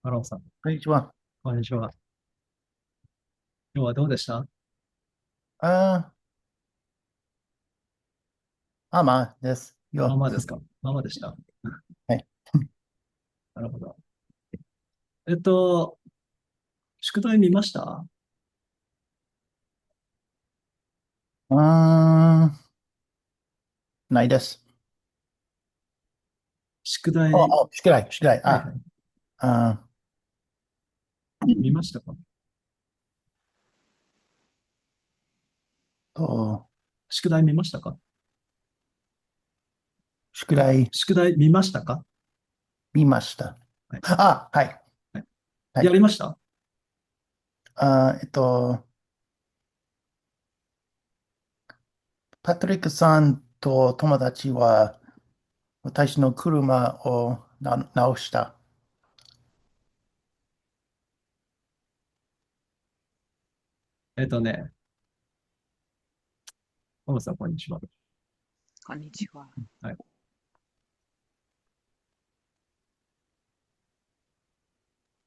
アロンさん、こんにちは。こんにちは。今日はどうでした？あまあです。よ。ママですか？ママでした。はい。なるほど。えっと、宿題見ました？うーん、ないです。宿題、宿題、宿題。はいはい。あ見ましたか？と、宿題見ましたか？宿題宿題見ましたか？見ました。はい。はい。はい。はい。やりました？あー、えっと、パトリックさんと友達は私の車を直した。ね、ママさん、こんにちは。こんにちは。はい。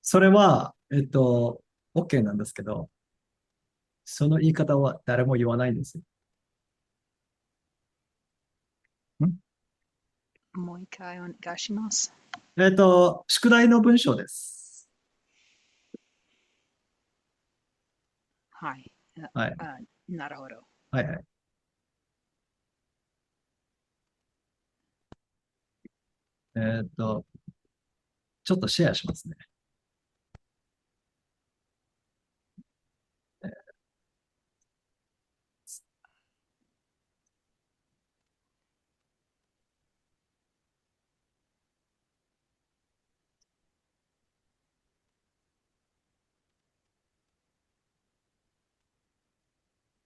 それは、OK なんですけど、その言い方は誰も言わないんですよ。もう一回お願いします。宿題の文章です。はい。はい。なるほど。はいはい。えっと、ちょっとシェアしますね。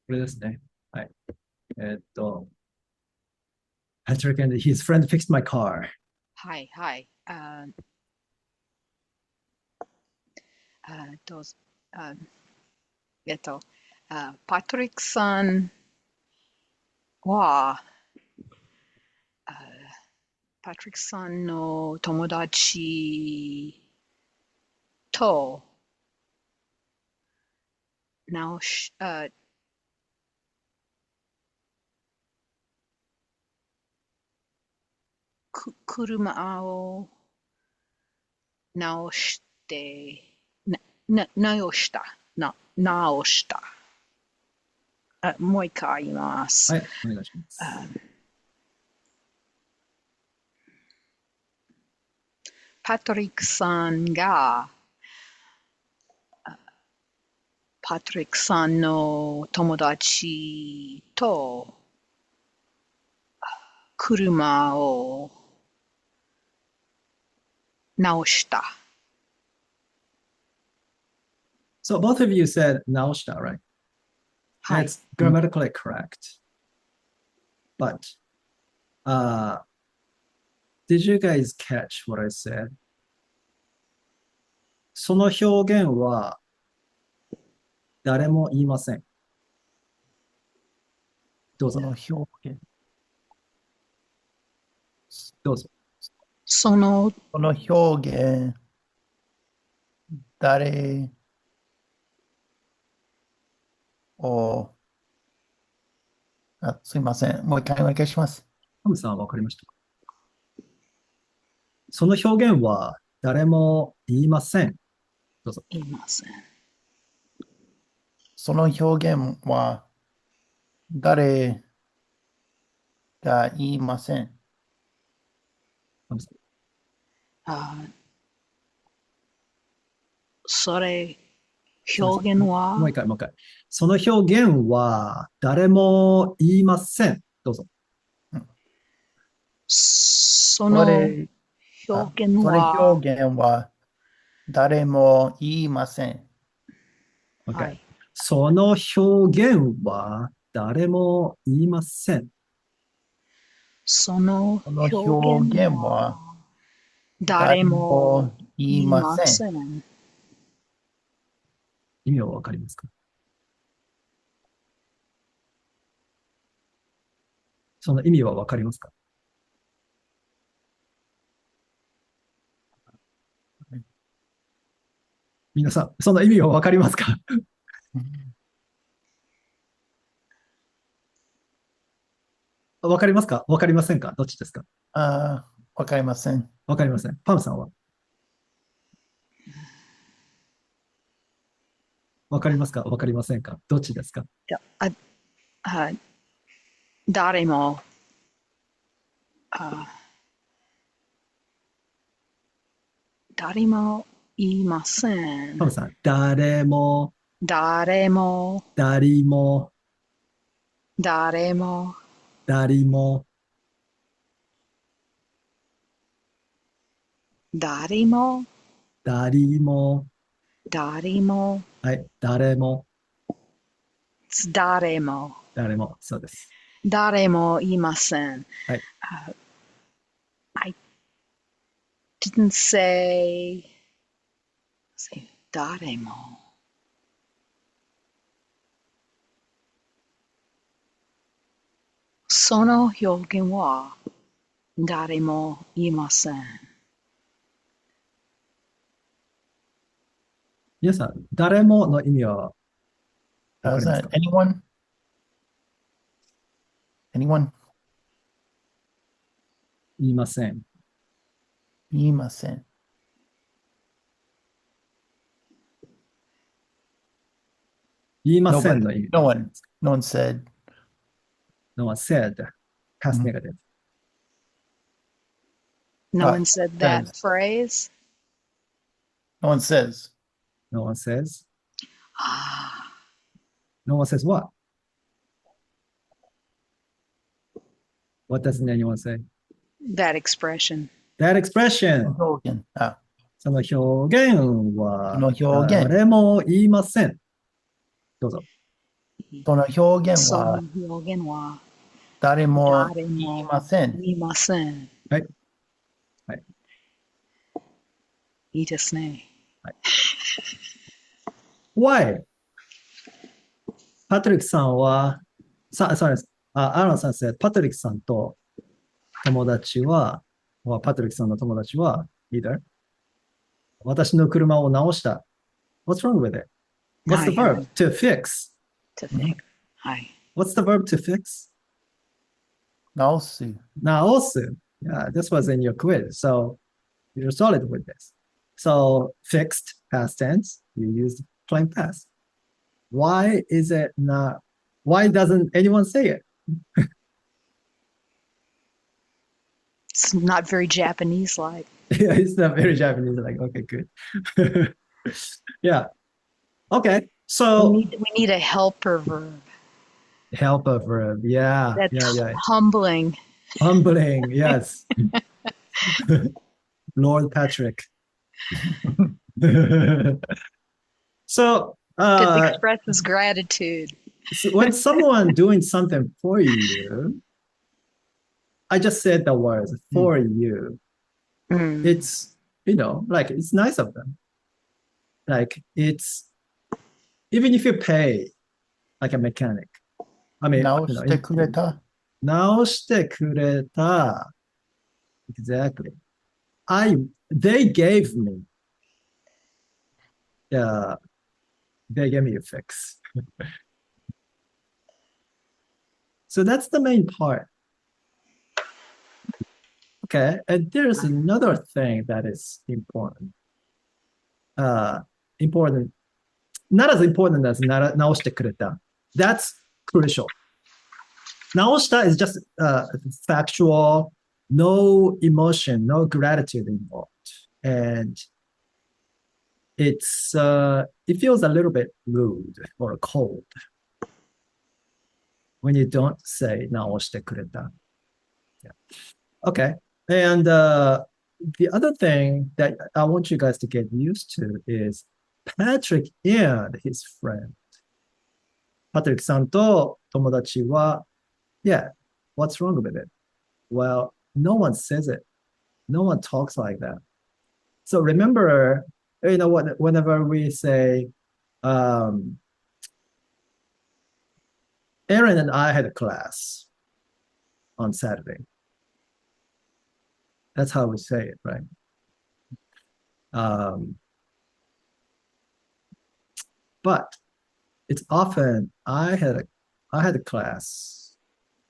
これですね。はい。えっと、Patrick and his friend fixed my car. はい、はい。どうぞ。あえっと、パトリックさんは、あパトリックさんの友達と直し、車を直して、直した。直した。もう一回言います。はい、お願いします。パトリックさんが、パトリックさんの友達と車を直した。So both of you said naoshita, right? はい。It's grammatically correct. But did you guys catch what I said? その表現は誰も言いません。どうぞ、この表現、どうぞ。その、この表現、誰を、すいません。もう一回お願いします。ハムさんはわかりましたか？その表現は誰も言いません。どうぞ。いません。その表現は誰が言いません。ハムさあそれ、ん、すみません。表現は、もう一回、もう一回。その表現は誰も言いません。どうぞ。うんそのそれ、表現それは、表現は誰も言いません。もう一回。はい。その表現は誰も言いません。そのその表現表現はは、誰誰もも言い言いません。ません。意味はわかりますか？その意味はわかりますか？皆さん、その意味をわかりますか？わかりますか？わかりませんか？どっちですか？わかりません。わかりません。パムさんはわかりますか？わかりませんか？どっちですか？あ、あ、誰も、あ、誰もいません。パムさん、誰も、誰も、誰も、誰も、誰も、誰も、誰も、誰も、はい、誰も、誰も、誰も、そうです。誰もいません。はい。I didn't say 誰も。その表現は誰もいません。皆さん、誰もの意味はわかりますか？ Anyone? Anyone? 言いません。言いません。言いません Nobody. の意味。No one. No one said. No one said, past Mhm. negative. No one said that Says. phrase. No one says. No one says. Ah, No one says what? What doesn't anyone say? that expression. That expression. 表現。その表現そはの表現。誰も言いません。どうぞ。その表現そはの表現は誰も誰言いもません。いません。はい。はい。いいですね。Why? パトリックさんは、そうです。アーロンさんsaid、パトリックさんと友達は、パトリックさんの友達は、either 私の車を直した。What's wrong with it? は What's the いは verb? い。To fix. To think. はい。What's the verb to fix? 直す。直す. Yeah, this was in your quiz. So you're solid with this. So fixed past tense, you use plain past. Why is it not? Why doesn't anyone say it? It's not very Japanese like. Yeah, it's not very Japanese. Like, okay, good. Yeah. Okay. So We need a helper verb. helper verb. Yeah. That's Yeah. humbling. Humbling. Yes. Lord Patrick. So, Because expresses gratitude. so when someone doing something for you, I just said the words for you. Mm. It's, like it's nice of them. Like it's, even if you pay like a mechanic, I mean, 直してくれた。直してくれた. Exactly. They gave me, they gave me a fix. So that's the main part. Okay. And there's another thing that is important. Important. Not as important as 直してくれた. That's crucial. 直した is just factual, no emotion, no gratitude involved. And it feels a little bit rude or cold when you don't say 直してくれた. Yeah. Okay. And the other thing that I want you guys to get used to is Patrick and his friend. Patrick さんと友達は, yeah, what's wrong with it? Well, no one says it. No one talks like that. So remember, whenever we say, Aaron and I had a class on Saturday. That's how we say it, right? but it's often I had a class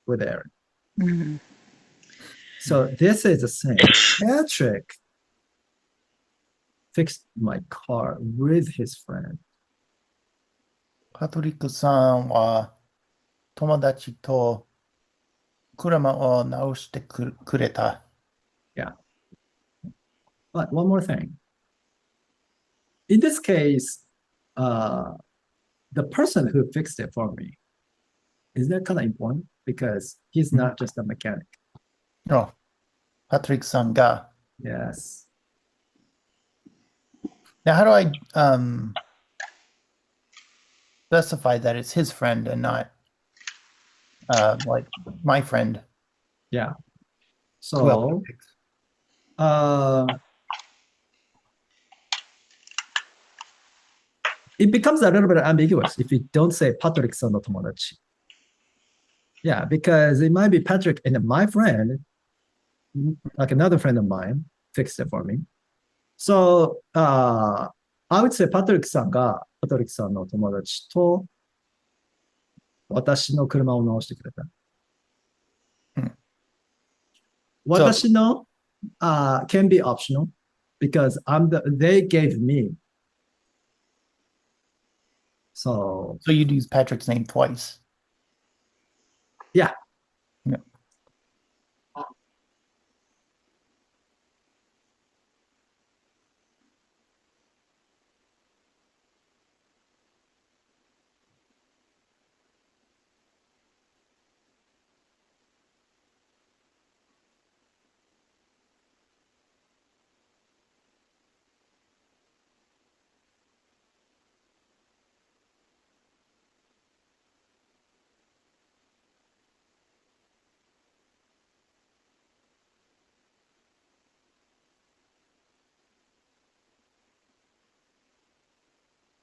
with Aaron. Mm. So this is the same. Patrick fixed my car with his friend. パトリックさんは友達と車を直してくれた。Yeah. But one more thing. In this case, the person who fixed it for me, is that kind of important? Because he's not just a mechanic. No. パトリックさんが。Yes. Now, how do I specify that it's his friend and not like my friend? Yeah. Who else So, fix? it becomes a little bit ambiguous if you don't say Patrick san no tomodachi. Yeah, because it might be Patrick and my friend, like another friend of mine, fixed it for me. So, I would say Patrick sanがPatrick sanの友達と私の車を直してくれた。私のcan be optional because they gave me. So you'd use Patrick's name twice. Yeah. Yeah.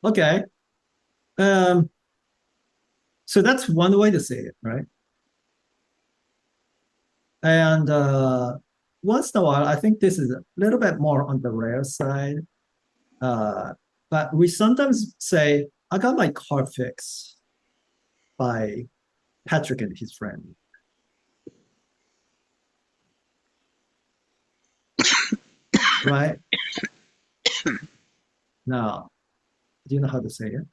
Okay. So that's one way to say it, right? And once in a while, I think this is a little bit more on the rare side. But we sometimes say, I got my car fixed by Patrick and his friend. Right? Now, do you know how to say it?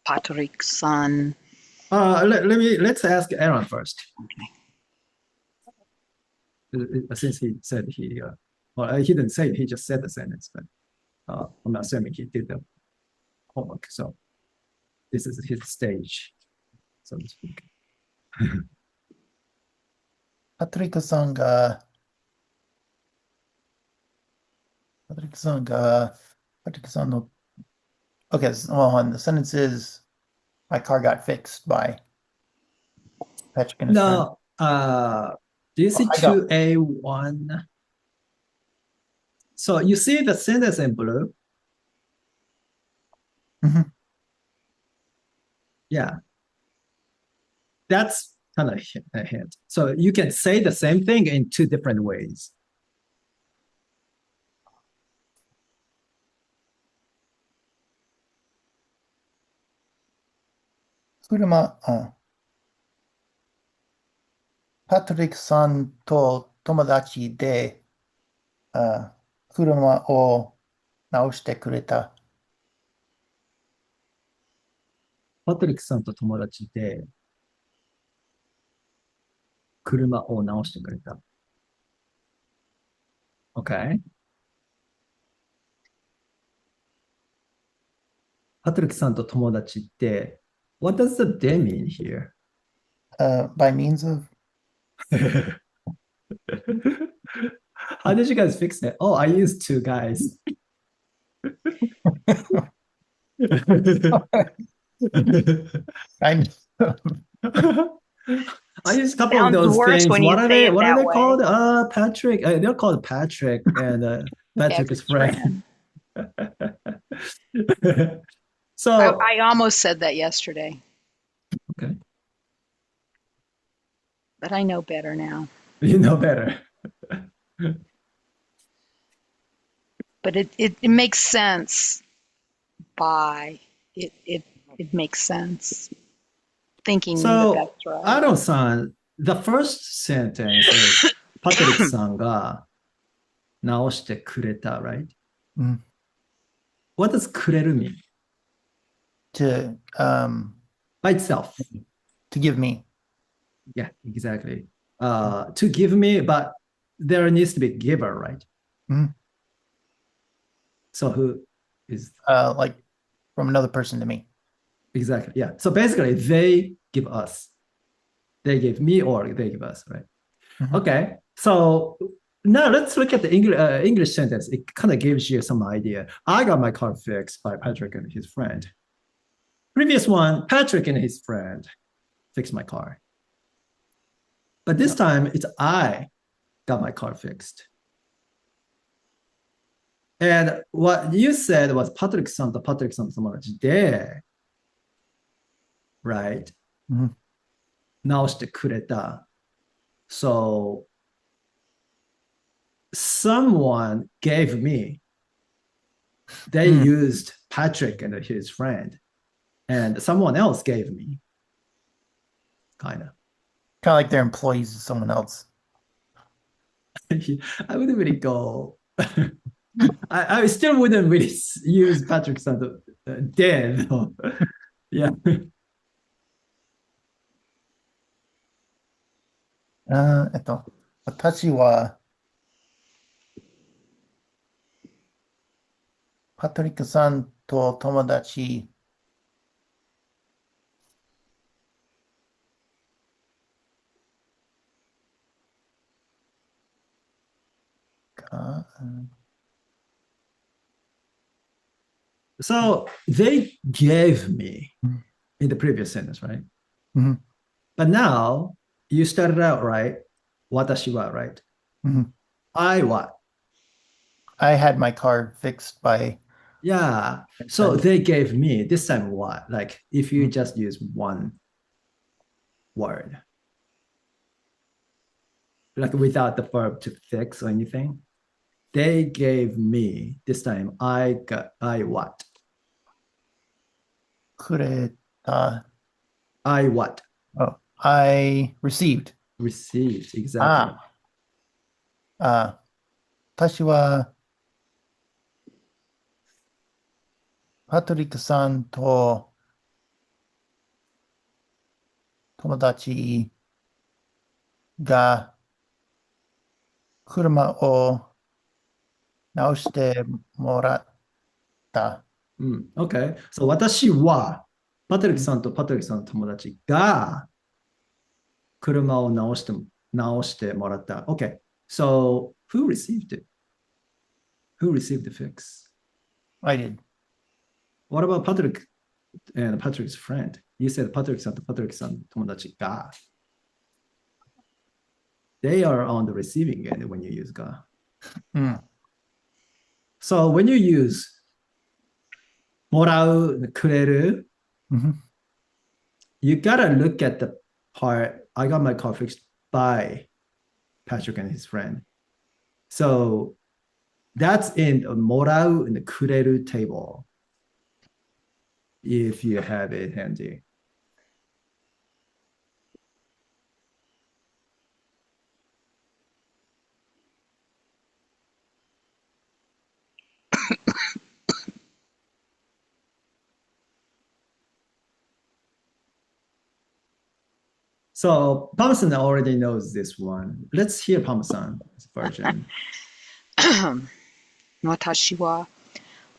Patrick san. Let's ask Aaron first. Okay. Since he said he didn't say it, he just said the sentence, but I'm assuming he did the homework. So this is his stage, so to speak. パトリックさんが、Okay, well, and the sentence is, my car got fixed by Patrick and his friend. No, do you see I got- 2A1? So you see the sentence in blue? Mhm. Yeah. That's kind of a hint. So you can say the same thing in two different ways. Patrick さんと友達で、車を直してくれた。パトリックさんと友達で車を直してくれた。Okay. パトリックさんと友達って、what does the de mean here? By means of? How did you guys fix it? Oh, I used two guys. I I used a couple of Sounds those worse things. when you What are say they? it What are that they way. called? Patrick. They're called Patrick and Patrick is friend. So I almost said that yesterday. okay. but I know better now. You know better. But it makes sense by it makes sense. Thinking that So, that's right. アロンさん、the first sentence is パトリックさんが直してくれた、right? Mm. What does くれる mean? To By itself. to give me. Yeah, exactly. To give me, but there needs to be a giver, right? Mhm. So who is Like from another person to me. exactly? Yeah. So basically, they give us. They give me or they give us, right? Mhm. Okay. So now let's look at the English sentence. It kind of gives you some idea. I got my car fixed by Patrick and his friend. Previous one, Patrick and his friend fixed my car. But this time it's I got my car fixed. And what you said was Patrick さんとパトリックさんの友達で、right? Mhm. 直してくれた。So someone gave me, they used Patrick and his friend, and someone else gave me. Kind of. Kind of like they're employees of someone else. I wouldn't really go. I still wouldn't really use Patrick さんと、で、yeah. 私はパトリックさんと友達か、So they gave me in the previous sentence, right? Mhm. But now you started out right. 私は right? Mhm. I what? I had my car fixed by Yeah. So friend. they gave me this time what? Like if you just use one word, like without the verb to fix or anything, they gave me this time. I what? くれた I what? Oh, I received. Received exactly. あ、私はパトリックさんと友達が車を直してもらった。Okay. So 私はパトリックさんとパトリックさんの友達が車を直してもらった。Okay. So who received it? Who received the fix? I did. What about Patrick and Patrick's friend? You said Patrick さんとパトリックさんの友達が。They are on the receiving end when you use が。うん。So when you use もらう、くれる、Mhm. you gotta look at the part, I got my car fixed by Patrick and his friend. So that's in the もらう and the くれる table if you have it handy. So Parmesan already knows this one. Let's hear Parmesan's version. 私は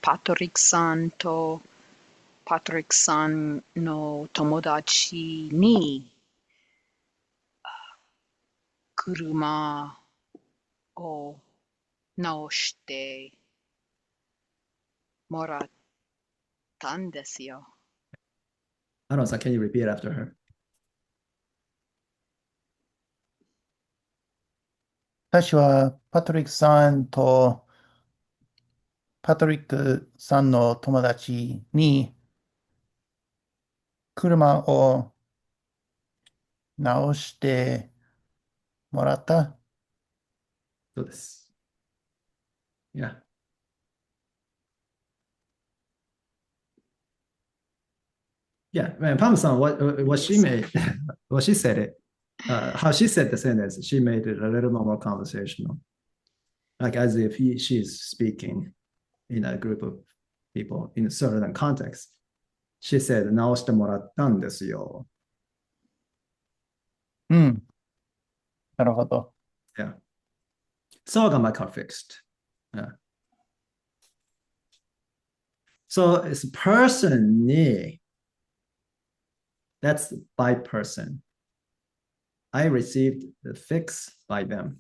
パトリックさんとパトリックさんの友達に車を直してもらったんですよ。Aron-san, can you repeat after her? 私はパトリックさんとパトリックさんの友達に車を直してもらった。そうです。Yeah. Yeah, man, Pam-san, what she made, what she said it, how she said the sentence, she made it a little more conversational, like as if she's speaking in a group of people in a certain context. She said, 直してもらったんですよ。うん。なるほど。Yeah. So I got my car fixed. Yeah. So it's person に that's by person. I received the fix by them.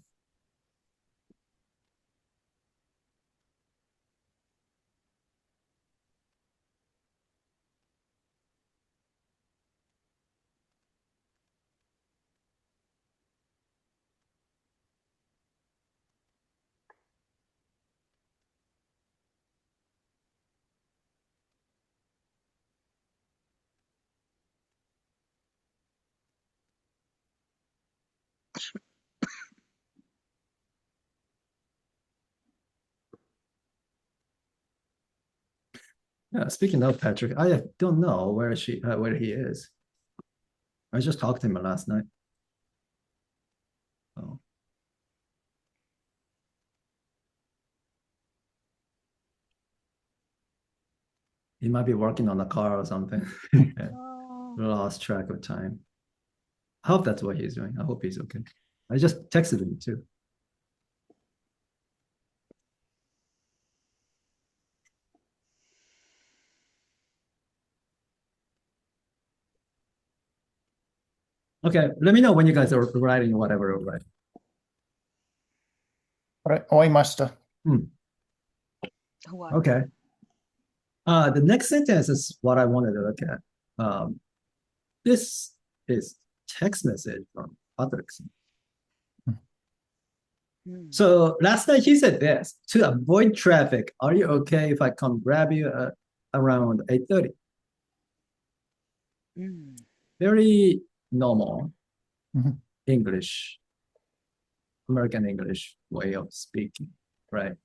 Yeah, speaking of Patrick, I don't know where he is. I just talked to him last night. Oh. He might be working on a car or something. Yeah, Oh, lost track of time. I hope that's what he's doing. I hope he's okay. I just texted him too. Okay, let me know when you guys are writing whatever, right? これ、終わりました。what? Okay. The next sentence is what I wanted to look at. This is text message from Patrick. Hmm. So last night he said this: to avoid traffic, are you okay if I come grab you around 8:30? Hmm. Very normal Mhm. English, American English way of speaking, right?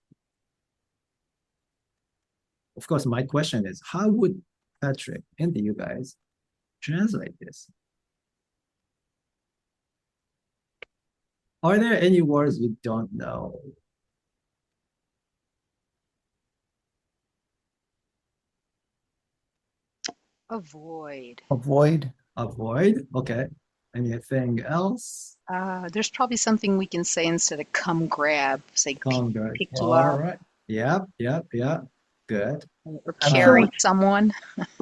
Of course, my question is, how would Patrick and you guys translate this? Are there any words you don't know? Avoid. Avoid. Avoid, okay. Anything else? There's probably something we can say instead of come grab, say Congress. pick you All up right. Yep. Good. or I'm carry sure- someone.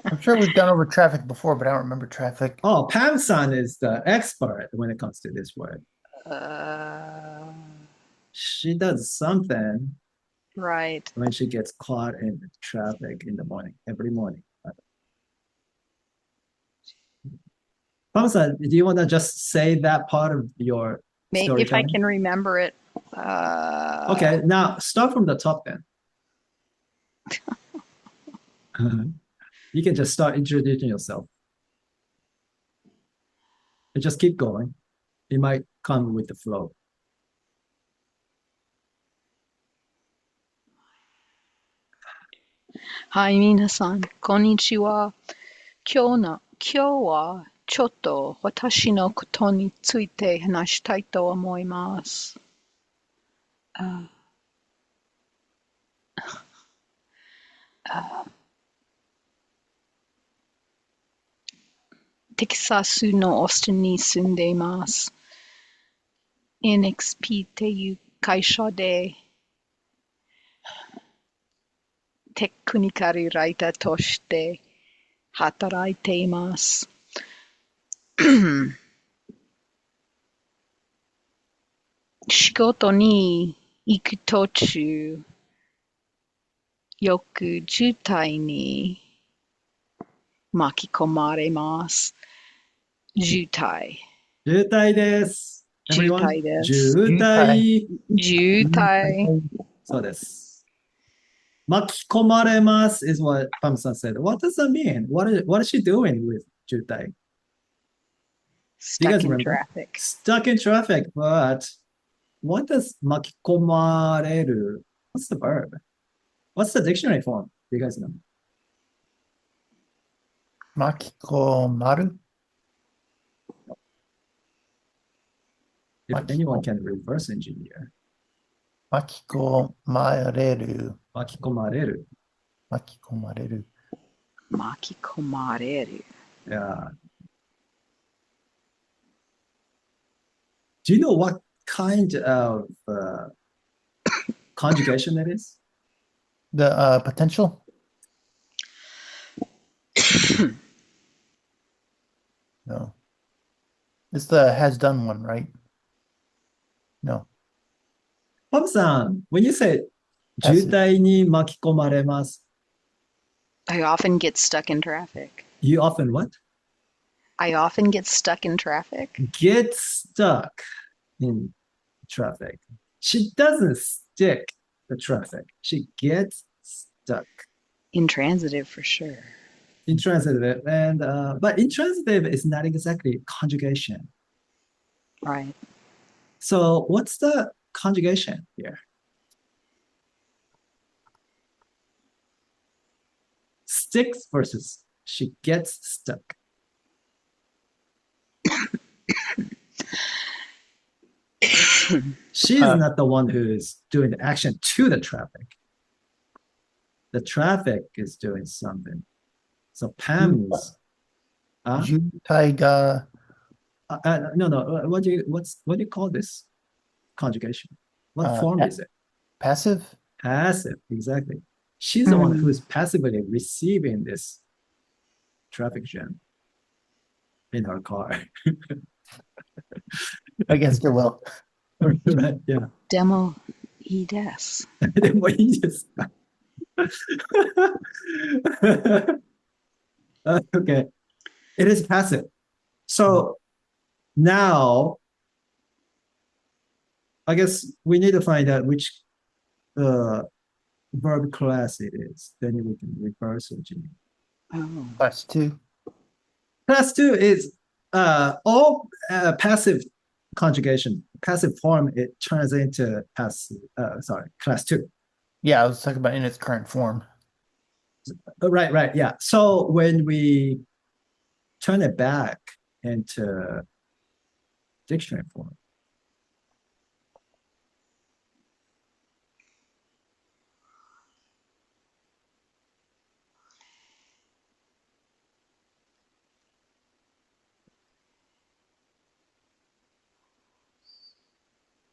I'm sure we've gone over traffic before, but I don't remember traffic. Oh, Pam-san is the expert when it comes to this word. Uh, She does something right. when she gets caught in traffic in the morning, every morning. Pam-san, do you want to just say that part of your story? If I can remember it. Okay, now start from the top then. You can just start introducing yourself. And just keep going. It might come with the flow. Hi, 皆さん、こんにちは。今日はちょっと私のことについて話したいと思います。テキサスのオースティンに住んでいます。NXP っていう会社でテクニカルライターとして働いています。仕事に行く途中、よく渋滞に巻き込まれます。渋滞。渋滞です。渋 Everyone? 滞です。渋滞。渋滞。そうです。巻き込まれます is what Pam-san said. What does that mean? What is she doing with 渋滞? you guys Stuck in remember? traffic. Stuck in traffic, but what does 巻き込まれる? What's the verb? What's the dictionary form? Do you guys know? Makikomaru? If anyone can reverse engineer. Makikomareru. 巻き込まれる. Makikomareru. Makikomareru. Yeah. Do you know what kind of conjugation it is? The potential? No. It's the has done one, right? No. Bob-san, when you say Passive. 渋滞に巻き込まれます, I often get stuck in traffic. you often what? I often get stuck in traffic. Get stuck in traffic. She doesn't stick the traffic. She gets stuck. Intransitive for sure. Intransitive, and but intransitive is not exactly conjugation. Right. So what's the conjugation here? Sticks versus she gets stuck. She's not the one who's doing the action to the traffic. The traffic is doing something. So Pam is. Jutai ga No. What do you call this conjugation? What form is it? passive? Passive, exactly. She's the one who's passively receiving this traffic jam in her car. Against her will. Right, yeah. でもいいです。でもいいですか? Okay. It is passive. So now, I guess we need to find out which verb class it is. Then we can reverse engineer. Oh. Class 2. Class 2 is all passive conjugation. Passive form, it turns into passive, class 2. Yeah, I was talking about in its current form. Right, yeah. So when we turn it back into dictionary form,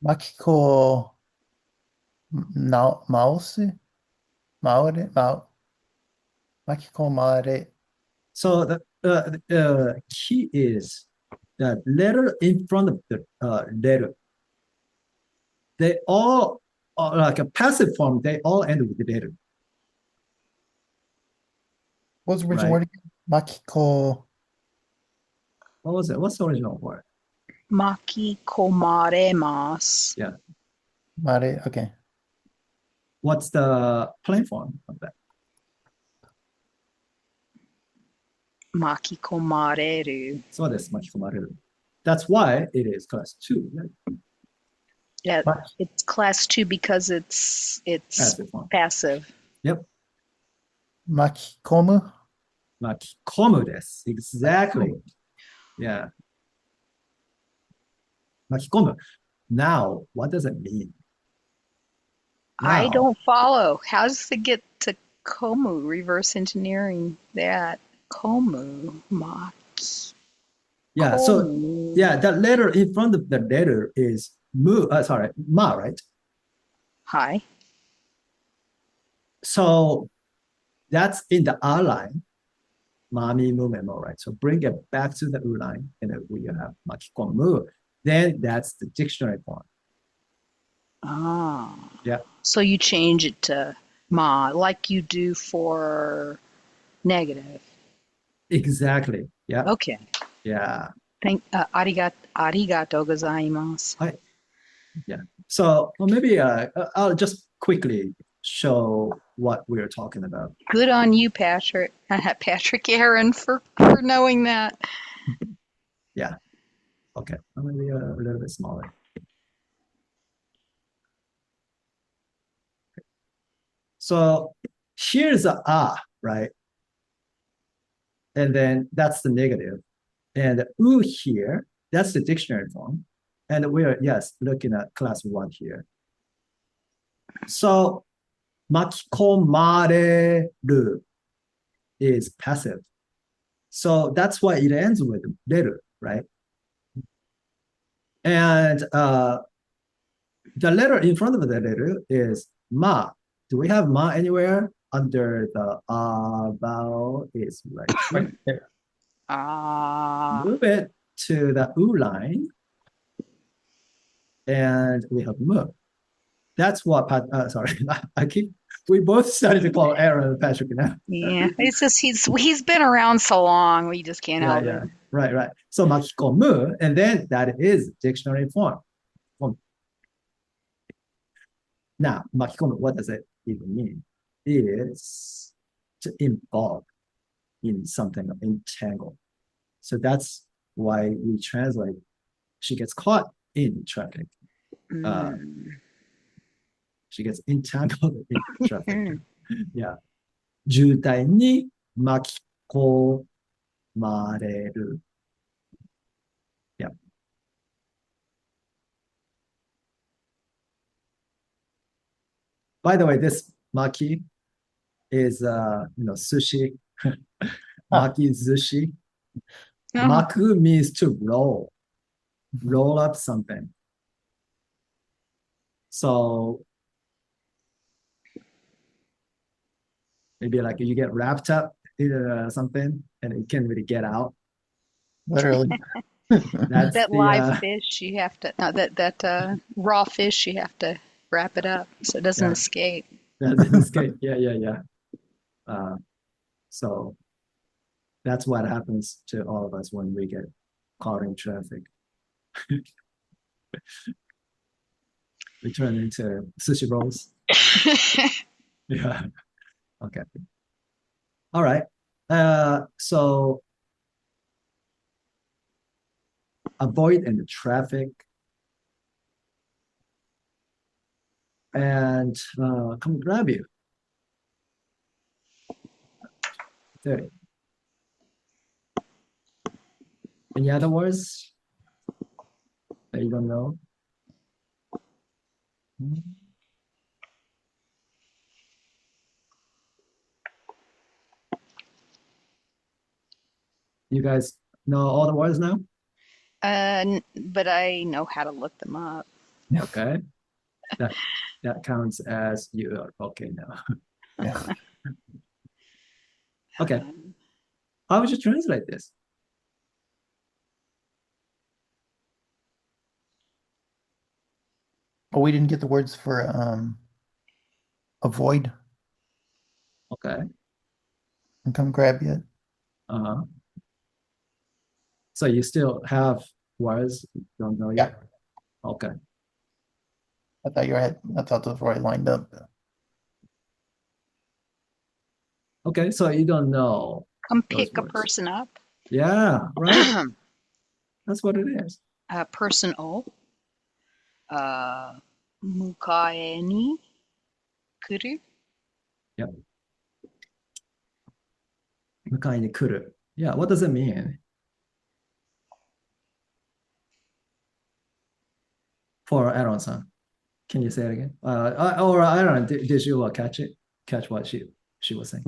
Makiko Maore? Makiko Maore. so the key is the letter in front of the letter. They all are like a passive form. They all end with the letter. What was the original Right. word again? Makiko. What was it? What's the original word? Makikomaremasu. Yeah. Mare. Okay. What's the plain form of that? Makikomareru. So this makikomareru. That's why it is class 2. Right? Yeah, it's class 2 because it's Passive form. passive. Yep. Makikomu. Makikomu desu. Exactly. Yeah. Makikomu. Now, what does it mean? I Now- don't follow. How does it get to komu? Reverse engineering that. Komu. Maki. Yeah, so Komu. yeah, that letter in front of the letter is ma, right? Hi. So that's in the R line, mami, mu, memo, right? So bring it back to the U line, and then we have makikomu. Then that's the dictionary form. Ah. Yeah. So you change it to ma, like you do for negative. Exactly. Yeah. Okay. Yeah. Arigatou gozaimasu. So well, maybe I'll just quickly show what we're talking about. Good on you, Patrick. Patrick Aaron for knowing that. Yeah. Okay, I'm gonna be a little bit smaller. So here's a right? And then that's the negative. And u here, that's the dictionary form. And we are, yes, looking at class 1 here. So 巻き込まれる is passive. So that's why it ends with letter, right? And the letter in front of the letter is ma. Do we have ma anywhere? Under the vowel is right here. Right there. Move it to the u line. And we have mu. That's what, sorry, we both started to call Aaron Patrick now. Yeah, it's just he's been around so long, we just can't help it. Right. So makikomu, and then that is dictionary form. Now, makikomu, what does it even mean? It's to involve in something, entangle. So that's why we translate, she gets caught in traffic. She gets entangled in traffic. Yeah. 渋滞に巻き込まれる. Yeah. By the way, this maki is sushi. Maki zushi. Maku means to roll up something. So maybe like you get wrapped up in something and it can't really get out. Literally. That's That the, live fish, you have to, that raw fish, you have to wrap it up so it doesn't escape. Doesn't escape. Yeah. So that's what happens to all of us when we get caught in traffic. We turn into sushi rolls. Yeah. Okay. All right. So avoid in the traffic. And come grab you. 30. Any other words that you don't know? You guys know all the words now? But I know how to look them up. Okay. That counts as you are okay now. Yeah. Okay. How would you translate this? Oh, we didn't get the words for avoid Okay. and come grab yet. So you still have words you don't know yet? Okay. I thought those were lined up. Okay, so you don't know. Come pick a words. person up. Yeah, right. That's what it is. Person o. Mukae ni kuru. Yep. Mukai ni kuru. Yeah, what does it mean? For Aaron-san, can you say it again? Or Aaron, did you catch it? Catch what she was saying?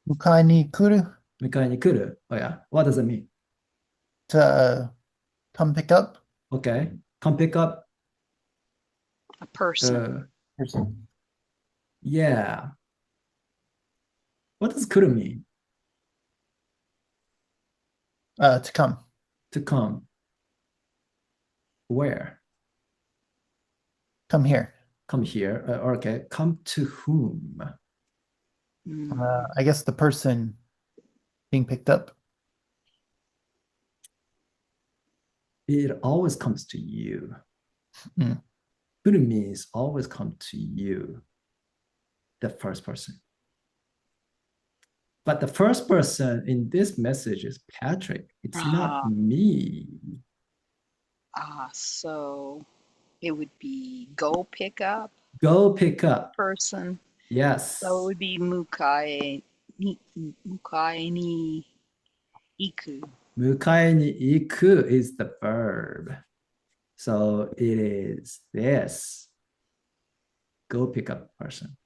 Mukai ni kuru? Mukai ni kuru. Oh yeah. What does it mean? To come pick up? Okay. Come pick up A person. Person. Yeah. What does kuru mean? To come. To come. Where? Come here. Come here. Okay. Come to whom? I guess the person being picked up. It always comes to you. Kuru means always come to you, the first person. But the first person in this message is Patrick. It's not me. So it would be go pick up Go pick up. person. Yes. So it would be mukae ni iku. 迎えに行く is the verb. So it is this. Go pick up person.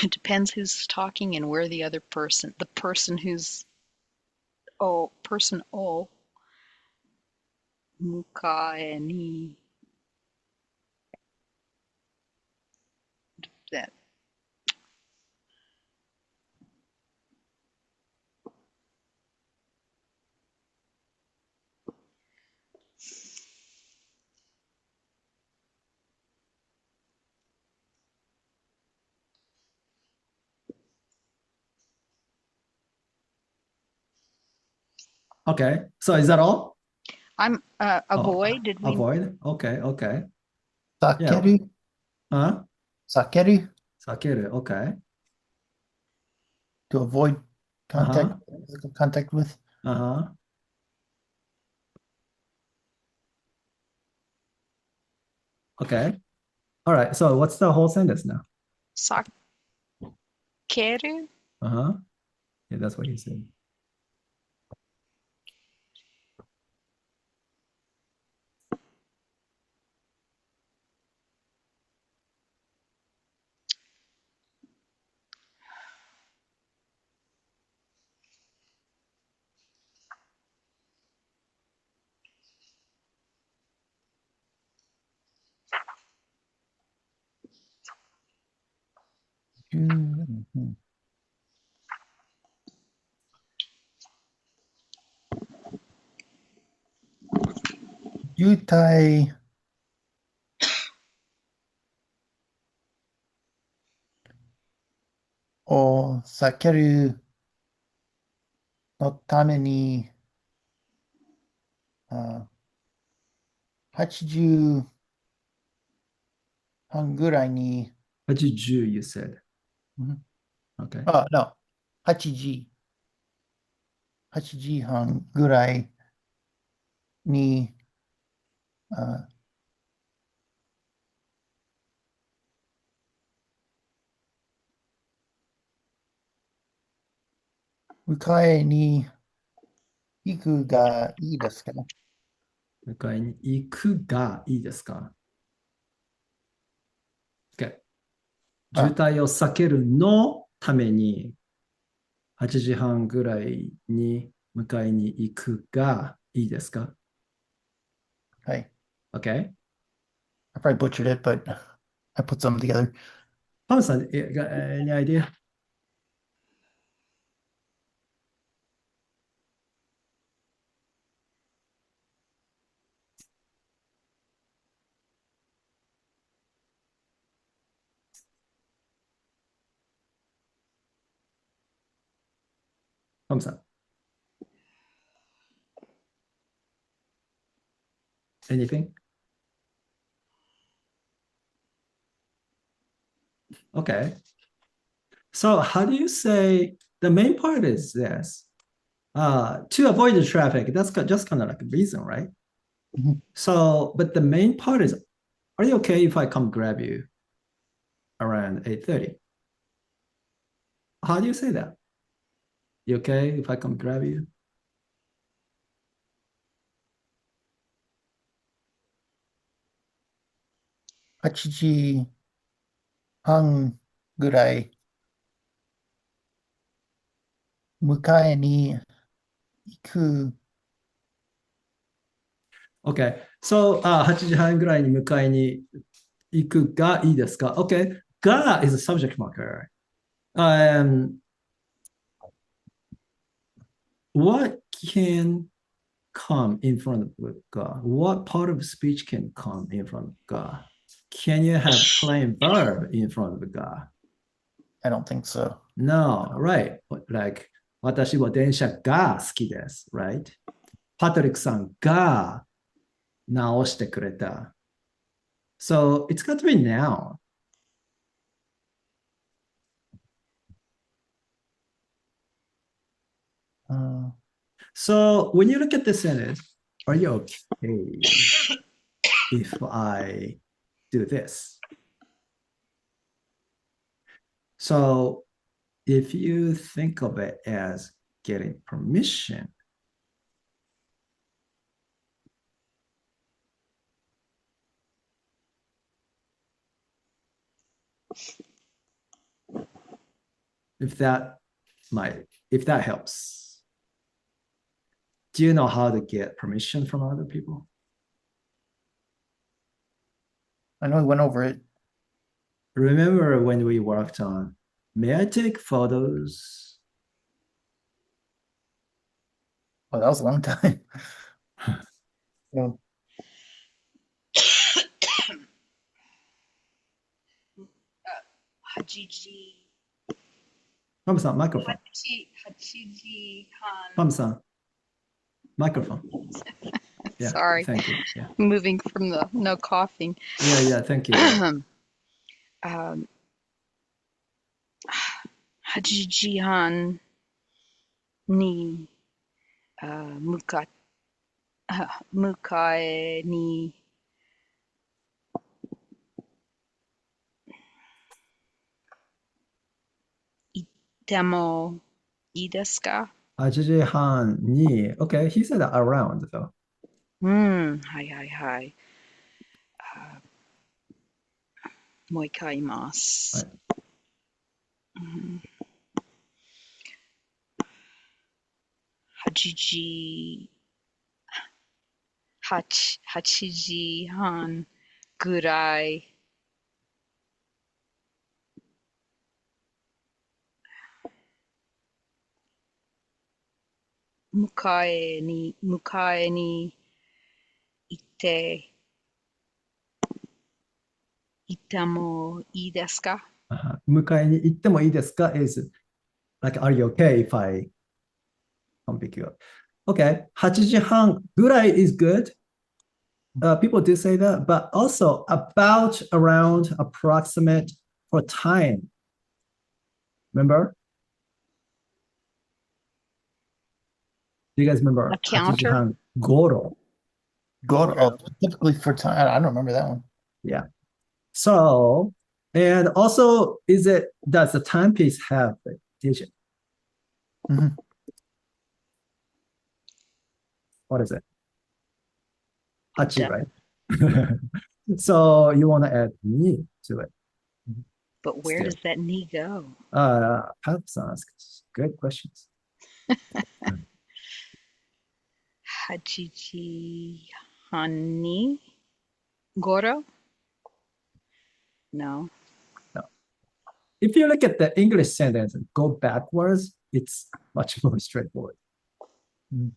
It depends who's talking and where the person who's person o mukae ni that. Okay. So is that all? I'm avoid. Did we? Avoid. Okay. Okay. 避ける Huh? 避ける Sakeru. Okay. to avoid physical contact with. Uh-huh. Okay. All right. So what's the whole sentence now? Sakeru? Uh-huh. Yeah, that's what you said. Mhm. 渋滞を避けるのために、80半ぐらいに、 80, you said. Mhm. Okay. no, 8時半ぐらいに、迎えに行くがいいですか？迎えに行くがいいですか？ Okay. 渋滞を避けるのために8時半ぐらいに迎えに行くがいいですか？はい。Okay. I probably butchered it, but I put some together. パンさん、any idea? Paulさん。Anything? Okay. So how do you say the main part is this? To avoid the traffic, that's just kind of like a reason, right? Mhm. So, but the main part is, are you okay if I come grab you around 8:30? How do you say that? You okay if I come grab you? 8時半ぐらい迎えに行く。Okay. So, 8時半ぐらいに迎えに行くがいいですか？ Okay. が is a subject marker. What can come in front of ga? What part of speech can come in front of ga? Can you have plain verb in front of ga? I don't think so. No, right. Like, 私は電車が好きです。Right? パトリックさんが直してくれた。So it's got to be noun. So when you look at this sentence, are you okay if I do this? So if you think of it as getting permission, if that helps. Do you know how to get permission from other people? I know we went over it. Remember when we worked on, may I take photos? Oh, that was a long time. So, 8時、マムさん、マイクロフォン。 8時半。マムさん、マイクロフォン。Yeah, Sorry. thank you. Yeah, Moving from the no coughing. yeah, thank you. 8時半に迎えに行ってもいいですか？ 8時半に Okay, he said around though. はいはいはい。もう一回言います。はい8時、8時半ぐらい迎えに行ってもいいですか？迎えに行ってもいいですか is like, are you okay if I come pick you up? Okay, 8時半ぐらい is good. People do say that, but also about, around, approximate for time. Remember? Do you guys remember? A counter? 8時半頃. go to, oh, typically for time. I don't remember that one. Yeah. So, and also, does the timepiece have a digit? Mhm. What is it? Hachi, Yeah. right? So you want to add ni to it. But where Still. does that knee go? Perhaps ask good questions. 8時半に頃? No. If you look at the English sentence and go backwards, it's much more straightforward.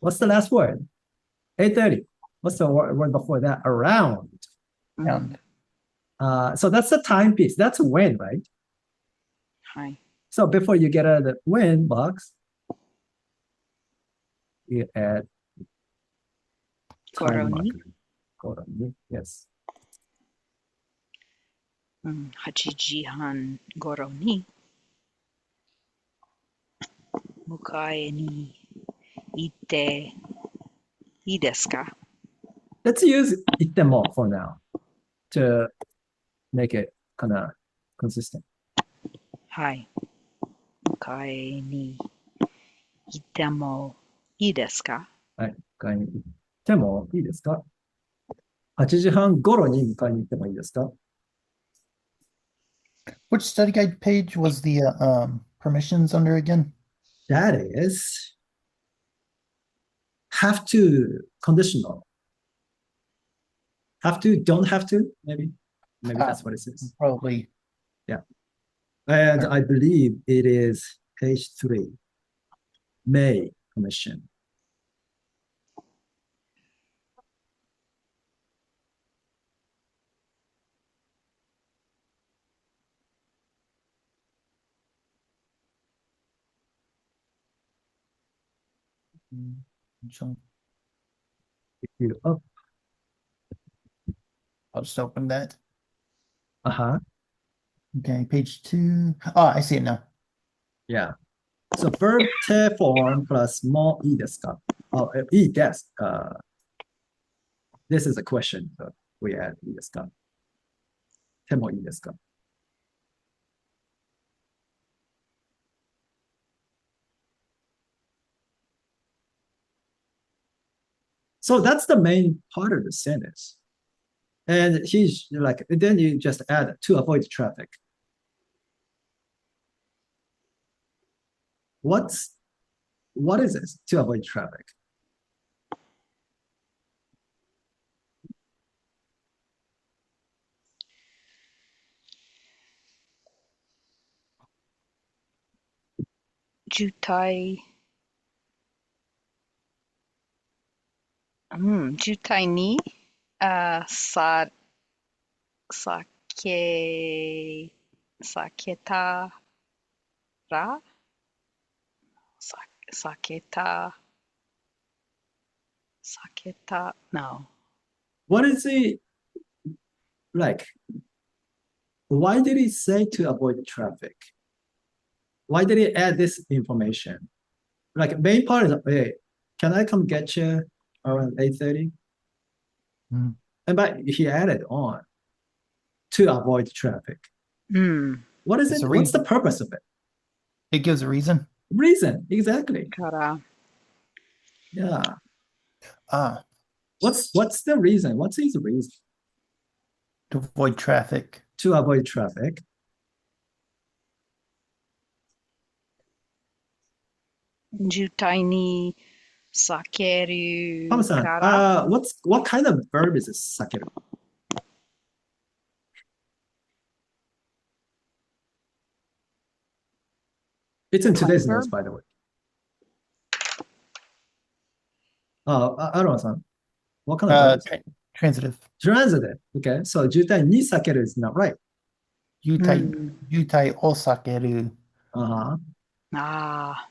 What's the last word? 8:30. What's the word before that? Around. And So that's the timepiece. That's when, right? はい。 So before you get out of the when box, you add time 頃に marker. Hold on. Yes. 8時半頃に迎えに行っていいですか? Let's use 言っても for now to make it kind of consistent. はい。迎えに行ってもいいですか? はい。迎えに行ってもいいですか ?8 時半頃に迎えに行ってもいいですか which study guide page was the permissions under again? That is have to conditional. Have to, don't have to, maybe. Maybe that's what it says. Probably. And I believe it is page 3. May permission. So If you up, I'll just open that. uh-huh. Okay, page 2. Oh, I see it now. Yeah. So verb 手 form plus もういいですか? Oh, いいです. This is a question. We add いいですか? 手もいいですか? So that's the main part of the sentence. And he's like, then you just add to avoid traffic. What is this to avoid traffic? Jutai. 渋滞に、避け、避けたら、避けた、避けた、no. What is he like? Why did he say to avoid traffic? Why did he add this information? Like main part is, hey, can I come get you around 8:30? Mm. And but he added on to avoid traffic. What is It's it? a What's the reason. purpose of it? It gives a reason. Reason, exactly. から、Yeah. Ah, What's the reason? What's his reason? to avoid traffic. To avoid traffic. 渋滞に避ける Pama-san, から、what kind of verb is this? Sakeru. It's in today's Time notes, verb? by the way. Aaron-san, what kind of verb is it? Transitive. Transitive. Okay, so 渋滞に避ける is not right. Yutai, yutai o sakeru. Uh-huh. ああ、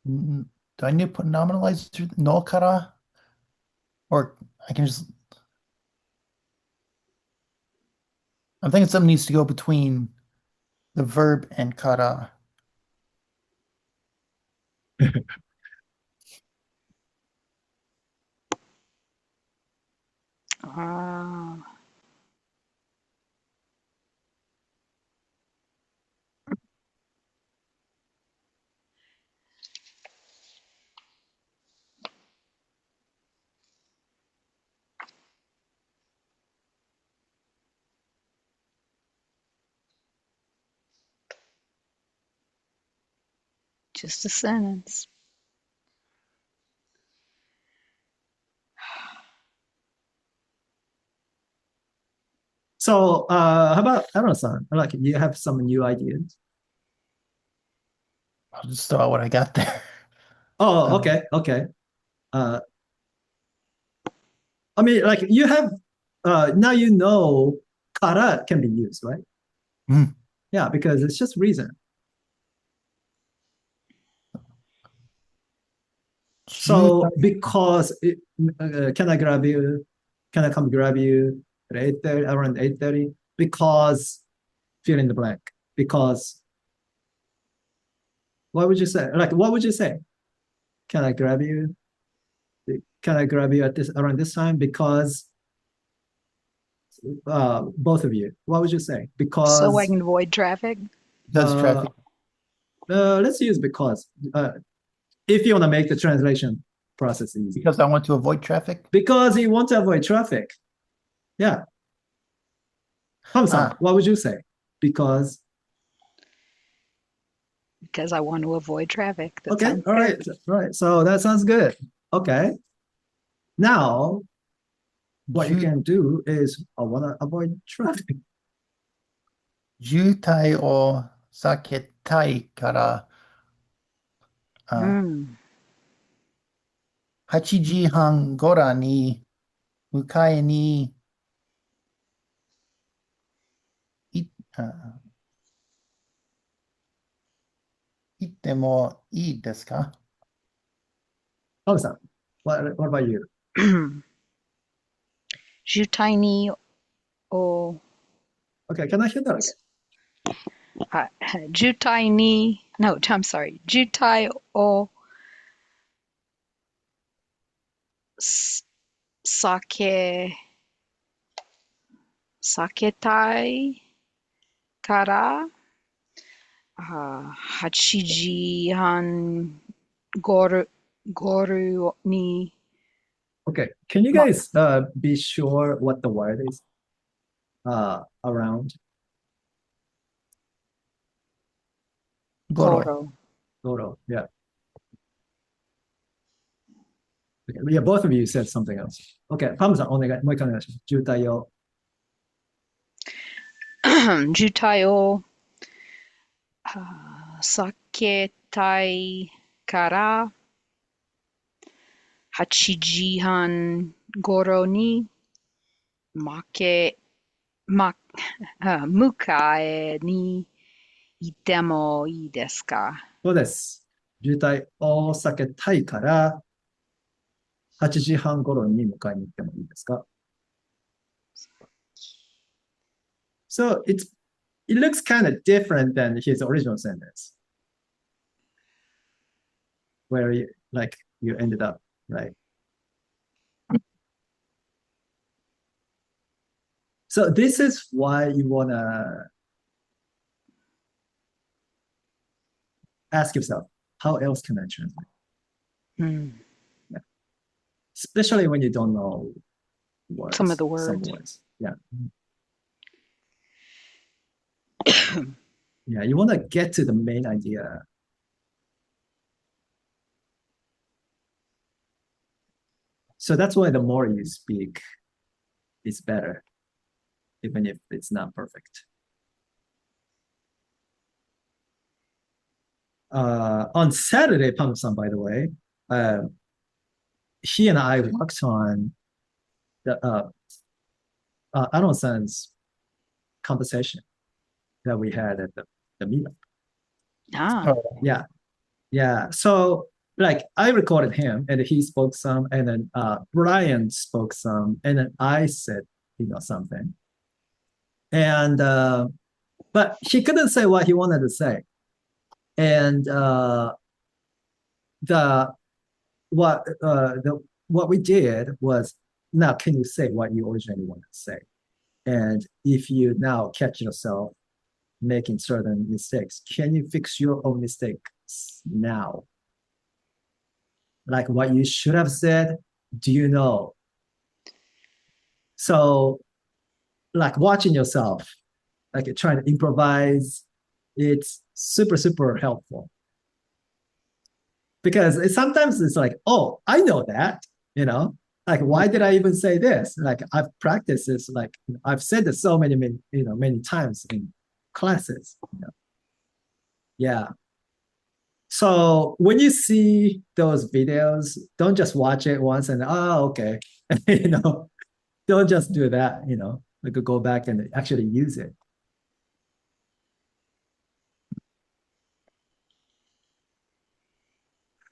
Do I need to put nominalizer no kara? Or I can just. I'm thinking something needs to go between the verb and kara. ああ、just a sentence. So, how about Aaron-san? Like, you have some new ideas? I'll just throw out what I got there. Oh, okay, okay. I mean, like you have now you know kara can be used, right? Mm. Yeah, because it's just reason. So because can I grab you? Can I come grab you at 8:30 around 8:30? Because fill in the blank. Because what would you say? Like what would you say? Can I grab you? Can I grab you at this around this time? Because both of you. What would you say? So I Because can avoid traffic? Does traffic. let's use because if you want to make the translation process easy. Because I want to avoid traffic? Because you want to avoid traffic. Yeah. Ham-san, what would you say? Because I want to avoid traffic. That okay, sounds all right, good. right. So that sounds good. Okay. Now, what you can do is I want to avoid traffic. 渋滞を避けたいから、8時半ごろに迎えに行ってもいいですか? Ham-san, what about you? 渋滞にを、Okay, can I hear that again? 渋滞に no, I'm sorry. 渋滞をす避けたいから、8時半ゴールに Okay, can you guys be sure what the word is? Around ゴロ。 Goro. Yeah. Okay. Yeah, both of you said something else. Okay, パムさん、もう一回お願いします。渋滞を。渋滞を避けたいから、8時半頃に迎えに行ってもいいですか？そうです。渋滞を避けたいから、8時半頃に迎えに行ってもいいですか？ So it looks kind of different than his original sentence, where you ended up, right? So this is why you wanna ask yourself, how else can I translate? うん。 Especially when you don't know words, Some of the words. Yeah. Yeah, you want to get to the main idea. So that's why the more you speak, it's better, even if it's not perfect. On Saturday, Pam-san, by the way, he and I worked on the Aron-san's conversation that we had at the meetup. Yeah. Yeah. So like I recorded him and he spoke some, and then Brian spoke some, and then I said, something. And but he couldn't say what he wanted to say. And the what we did was, now can you say what you originally wanted to say? And if you now catch yourself making certain mistakes, can you fix your own mistakes now? Like what you should have said, do you know? So like watching yourself, like trying to improvise, it's super, super helpful. Because sometimes it's like, oh, I know that, like, why did I even say this? Like I've practiced this, like I've said this so many times in classes. Yeah. So when you see those videos, don't just watch it once and, oh, okay. Don't just do that, like go back and actually use it.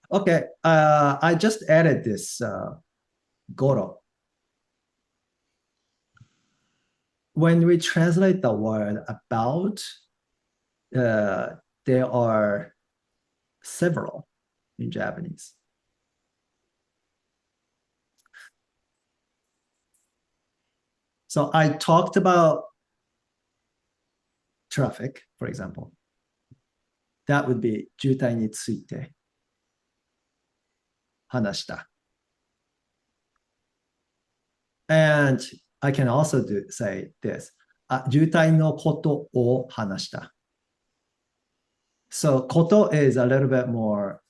Okay, I just added this Goro. When we translate the word about, there are several in Japanese. So I talked about traffic, for example. That would be 渋滞について話した。And I can also say this. 渋滞のことを話した。So こと is a little bit more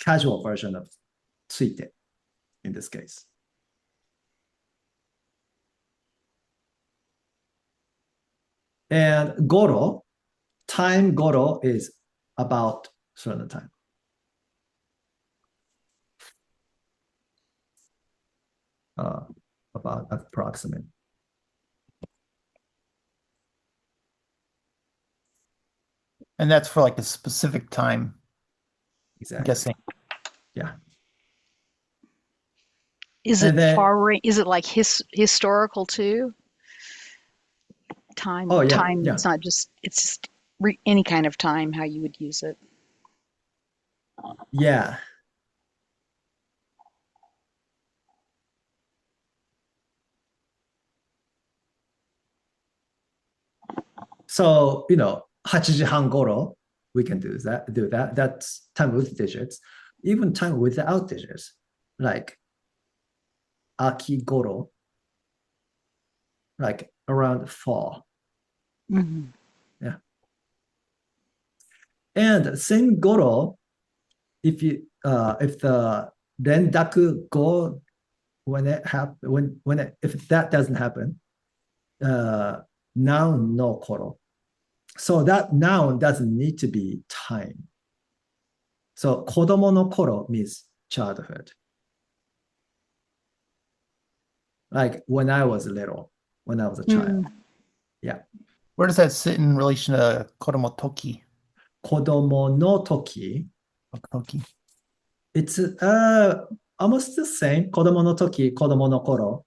casual version of ついて in this case. And goro, time goro is about certain time. About approximate. And that's for like a specific time, I'm Exactly. guessing. Yeah. Is And it then, is it like historical too? oh yeah, Time. yeah. It's not just. It's just any kind of time. How you would use it. Yeah. So, 8時半頃, we can do that. That's time with digits. Even time without digits, like 秋頃, like around fall. Mhm. Yeah. And same goro, if the rendaku go when it happen when it, if that doesn't happen, noun no koro. So that noun doesn't need to be time. So 子供の頃 means childhood. Like when I was little, when I was a child. Mm. Yeah. Where does that sit in relation to Kodomo Toki? 子供の時 Toki. It's almost the same. 子供の時、子供の頃.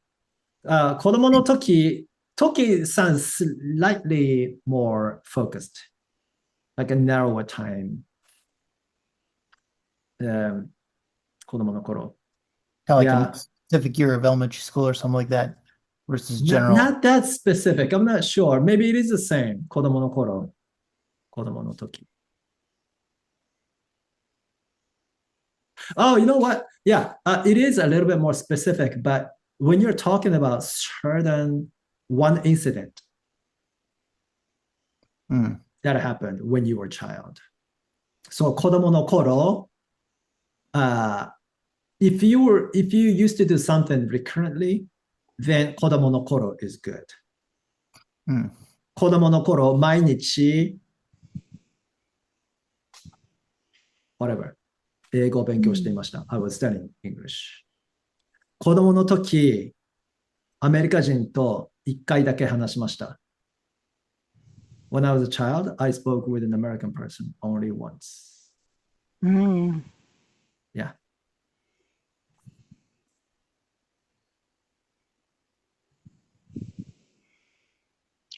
子供の時 Toki sounds slightly more focused, like a narrower time. 子供の頃. Kind of like Yeah. a specific year of elementary school or something like that versus Not, general. not that specific. I'm not sure. Maybe it is the same. 子供の頃、子供の時. Oh, you know what? Yeah, it is a little bit more specific, but when you're talking about certain one incident Mm. that happened when you were a child. So 子供の頃, if you used to do something recurrently, then 子供の頃 is good. Mm. 子供の頃、毎日 whatever. 英語を勉強していました。I was studying English. 子供の時、アメリカ人と1回だけ話しました。When I was a child, I spoke with an American person only once. Mm. Yeah.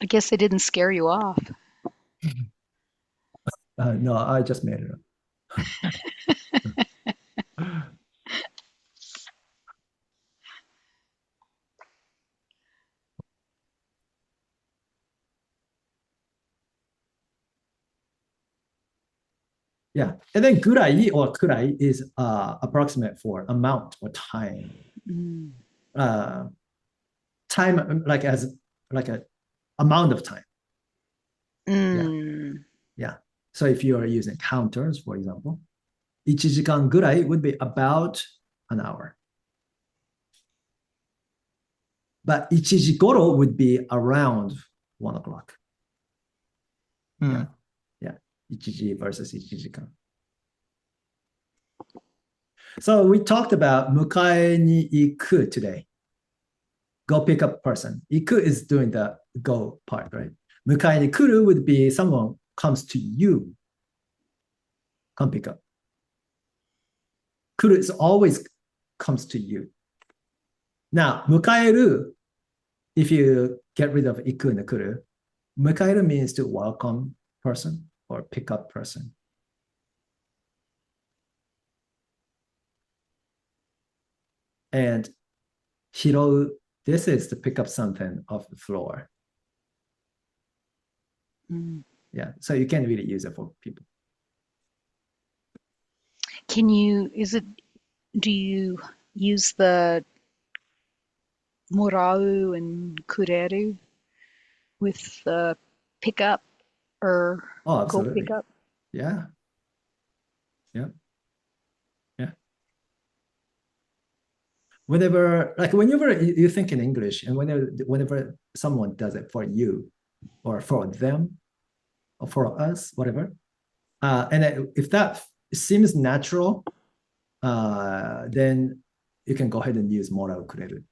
I guess they didn't scare you off. No, I just made it up. Yeah. And then ぐらい or くらい is approximate for amount or time. Mm. Time like as like a amount of time. Mm. Yeah. So if you are using counters, for example, 1時間ぐらい would be about an hour. But 1時頃 would be around 1 o'clock. Mm. Yeah. 1時 versus 1時間. So we talked about 迎えに行く today. Go pick up person. 行く is doing the go part, right? 迎えに来る would be someone comes to you. Come pick up. 来る is always comes to you. Now, 迎える if you get rid of 行く and 来る 迎える means to welcome person or pick up person. And 拾う this is to pick up something off the floor. Mm. Yeah, so you can't really use it for people. Do you use the morau and kureru with the pickup or Oh, go absolutely. pick up? Yeah. Whenever you think in English and whenever someone does it for you or for them or for us, whatever, if that seems natural, then you can go ahead and use mora kureru.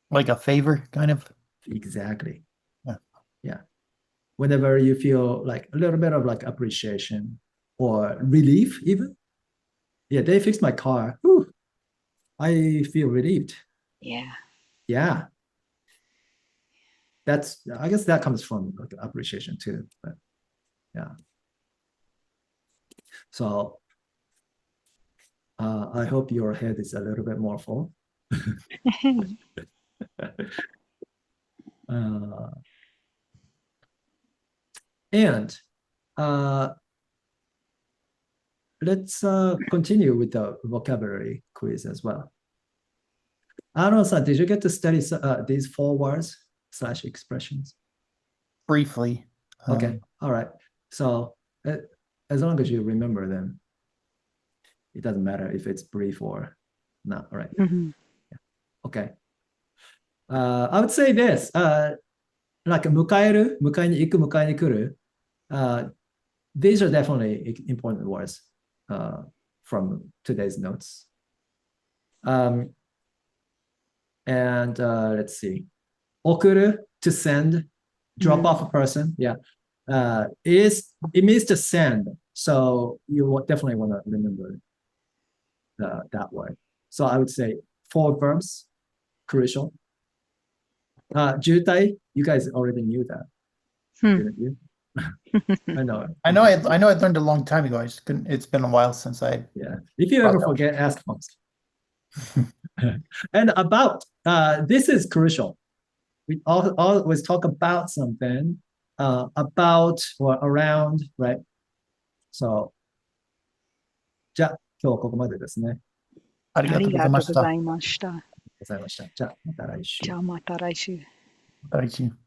Like a favor, kind of. Exactly. Yeah. Yeah. Whenever you feel like a little bit of like appreciation or relief even. Yeah, they fixed my car. Whew. I feel relieved. Yeah. Yeah. I guess that comes from like, appreciation too. But yeah. So I hope your head is a little bit more full. And let's continue with the vocabulary quiz as well. Arnold-san, did you get to study these 4 words / expressions? Briefly. Okay, all right. So as long as you remember them, it doesn't matter if it's brief or not, right? Mhm. Okay. I would say this, like 迎える、迎えに行く、迎えに来る. These are definitely important words from today's notes. And let's see. 送る, to send, drop off a person. Yeah. It means to send. So you definitely want to remember that word. So I would say 4 verbs, crucial. 渋滞, you guys already knew that, didn't you? I know. I know I learned a long time ago. It's been a while since I. Yeah. If you ever forget, ask Fox. And about, this is crucial. We always talk about something, about or around, right? So, じゃあ、今日はここまでですね。ありがとうございました。ありがとうございました。ございました。じゃあ、また来週。じゃあまた来週。また来週。